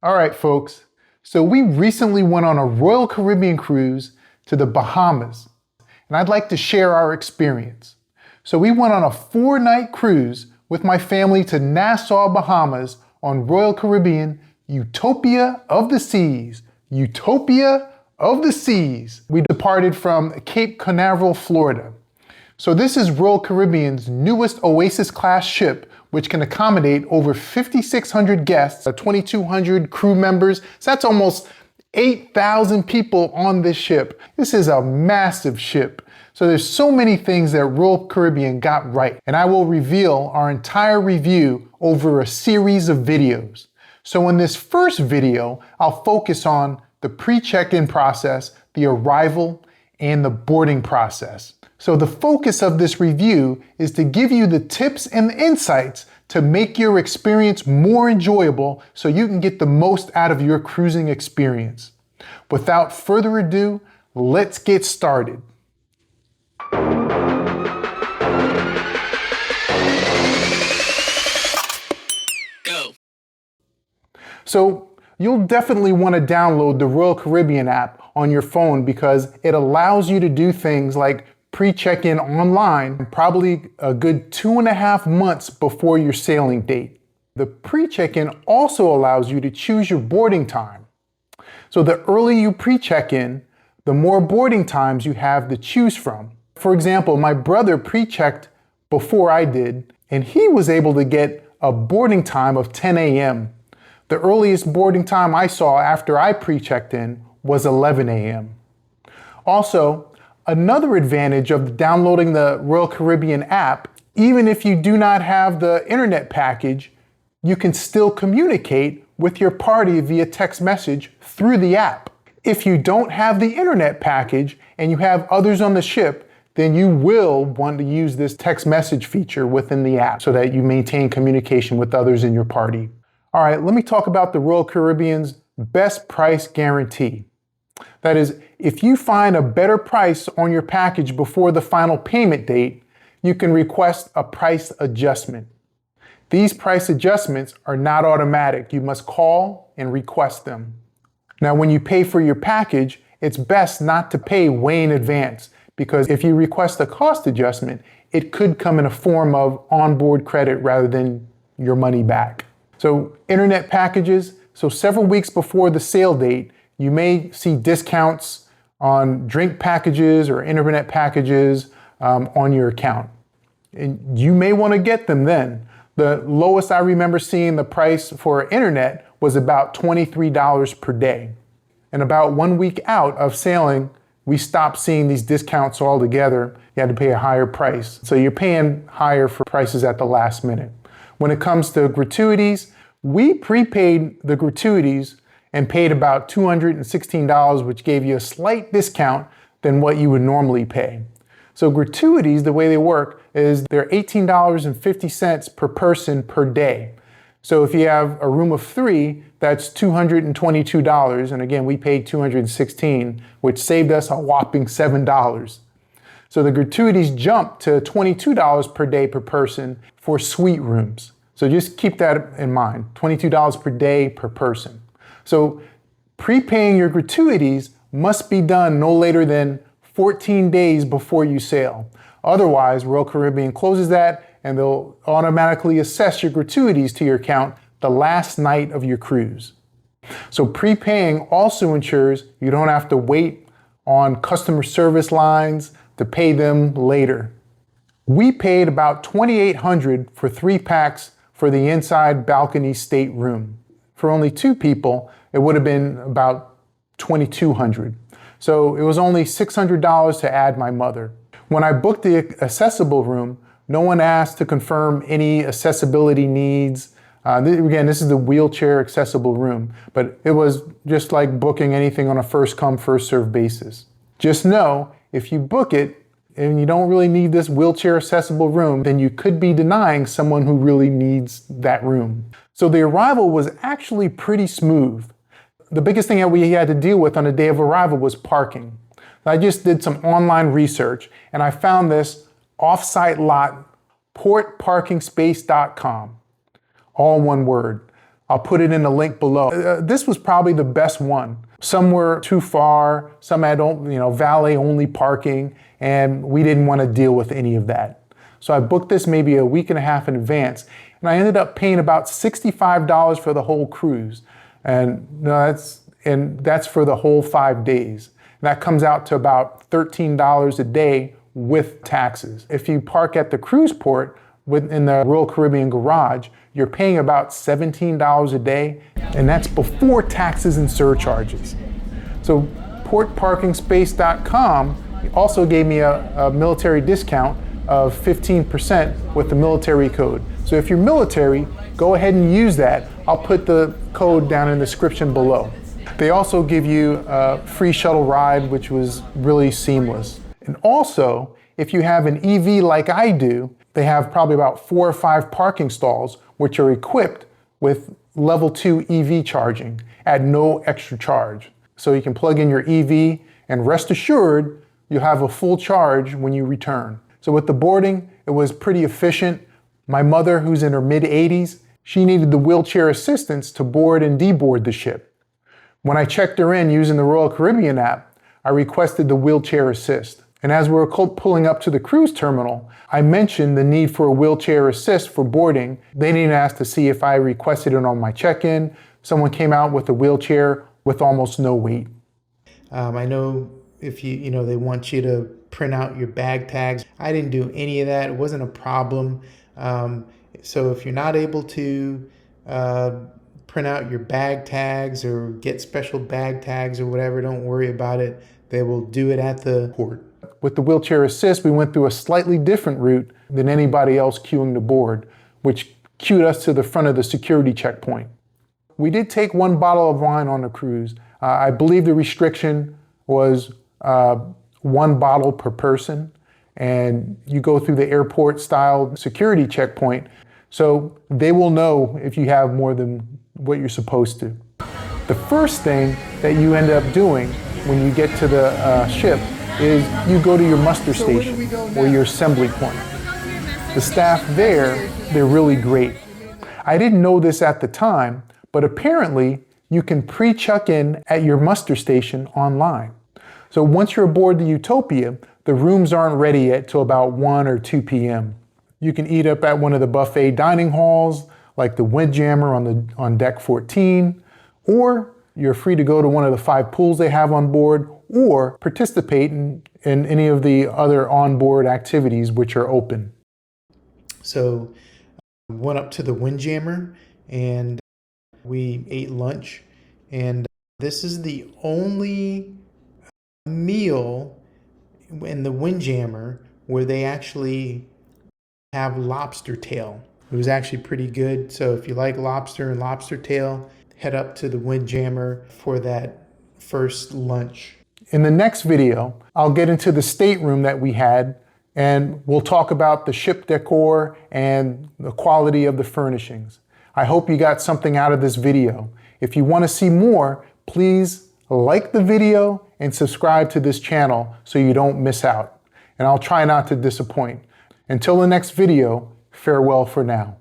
All right, folks. So we recently went on a Royal Caribbean cruise to the Bahamas, and I'd like to share our experience. So we went on a 4-night cruise with my family to Nassau, Bahamas on Royal Caribbean Utopia of the Seas. Utopia of the Seas. We departed from Cape Canaveral, Florida. So this is Royal Caribbean's newest Oasis class ship, which can accommodate over 5,600 guests, 2,200 crew members. So that's almost 8,000 people on this ship. This is a massive ship. So there's so many things that Royal Caribbean got right, and I will reveal our entire review over a series of videos. So in this first video, I'll focus on the pre-check-in process, the arrival, and the boarding process. So the focus of this review is to give you the tips and the insights to make your experience more enjoyable so you can get the most out of your cruising experience. Without further ado, let's get started. Go. So you'll definitely want to download the Royal Caribbean app on your phone because it allows you to do things like pre-check-in online, probably a good 2.5 months before your sailing date. The pre-check-in also allows you to choose your boarding time. So the earlier you pre-check-in, the more boarding times you have to choose from. For example, my brother pre-checked before I did, and he was able to get a boarding time of 10 a.m. The earliest boarding time I saw after I pre-checked in was 11 a.m. Also, another advantage of downloading the Royal Caribbean app, even if you do not have the internet package, you can still communicate with your party via text message through the app. If you don't have the internet package and you have others on the ship, then you will want to use this text message feature within the app so that you maintain communication with others in your party. All right, let me talk about the Royal Caribbean's best price guarantee. That is, if you find a better price on your package before the final payment date, you can request a price adjustment. These price adjustments are not automatic. You must call and request them. Now, when you pay for your package, it's best not to pay way in advance because if you request a cost adjustment, it could come in a form of onboard credit rather than your money back. So, internet packages, so several weeks before the sail date, you may see discounts on drink packages or internet packages on your account. And you may want to get them then. The lowest I remember seeing the price for internet was about $23 per day. And about 1 week out of sailing, we stopped seeing these discounts altogether. You had to pay a higher price. So you're paying higher for prices at the last minute. When it comes to gratuities, we prepaid the gratuities and paid about $216, which gave you a slight discount than what you would normally pay. So gratuities, the way they work is they're $18.50 per person per day. So if you have a room of 3, that's $222. And again, we paid $216, which saved us a whopping $7. So the gratuities jump to $22 per day per person for suite rooms. So just keep that in mind, $22 per day per person. So prepaying your gratuities must be done no later than 14 days before you sail. Otherwise, Royal Caribbean closes that and they'll automatically assess your gratuities to your account the last night of your cruise. So prepaying also ensures you don't have to wait on customer service lines to pay them later. We paid about $2,800 for 3 packs for the inside balcony stateroom. For only 2 people, it would have been about $2,200. So it was only $600 to add my mother. When I booked the accessible room, no one asked to confirm any accessibility needs. Again, this is the wheelchair accessible room, but it was just like booking anything on a first come, first served basis. Just know, if you book it and you don't really need this wheelchair accessible room, then you could be denying someone who really needs that room. So the arrival was actually pretty smooth. The biggest thing that we had to deal with on the day of arrival was parking. I just did some online research and I found this off-site lot, portparkingspace.com, all one word. I'll put it in the link below. This was probably the best one. Some were too far, some had valet only parking, and we didn't want to deal with any of that. So I booked this maybe a week and a half in advance, and I ended up paying about $65 for the whole cruise. And that's for the whole 5 days. And that comes out to about $13 a day with taxes. If you park at the cruise port in the Royal Caribbean garage, you're paying about $17 a day, and that's before taxes and surcharges. So portparkingspace.com also gave me a military discount of 15% with the military code. So if you're military, go ahead and use that. I'll put the code down in the description below. They also give you a free shuttle ride, which was really seamless. And also, if you have an EV like I do, they have probably about 4 or 5 parking stalls which are equipped with level 2 EV charging at no extra charge. So you can plug in your EV and rest assured you'll have a full charge when you return. So with the boarding, it was pretty efficient. My mother, who's in her mid-80s, she needed the wheelchair assistance to board and deboard the ship. When I checked her in using the Royal Caribbean app, I requested the wheelchair assist. And as we were pulling up to the cruise terminal, I mentioned the need for a wheelchair assist for boarding. They didn't ask to see if I requested it on my check-in. Someone came out with a wheelchair with almost no weight. I know if they want you to print out your bag tags. I didn't do any of that. It wasn't a problem. So if you're not able to print out your bag tags or get special bag tags or whatever, don't worry about it. They will do it at the port. With the wheelchair assist, we went through a slightly different route than anybody else queuing to board, which queued us to the front of the security checkpoint. We did take 1 bottle of wine on the cruise. I believe the restriction was 1 bottle per person, and you go through the airport-style security checkpoint, so they will know if you have more than what you're supposed to. The first thing that you end up doing when you get to the ship is you go to your muster station or your assembly point. The staff there, they're really great. I didn't know this at the time, but apparently you can pre-check in at your muster station online. So once you're aboard the Utopia, the rooms aren't ready yet till about 1 or 2 p.m. You can eat up at one of the buffet dining halls, like the Windjammer on deck 14, or you're free to go to one of the 5 pools they have on board, or participate in any of the other onboard activities which are open. So we went up to the Windjammer and we ate lunch, and this is the only meal in the Windjammer where they actually have lobster tail. It was actually pretty good. So if you like lobster and lobster tail, head up to the Windjammer for that first lunch. In the next video, I'll get into the stateroom that we had, and we'll talk about the ship decor and the quality of the furnishings. I hope you got something out of this video. If you want to see more, please like the video and subscribe to this channel so you don't miss out. And I'll try not to disappoint. Until the next video, farewell for now.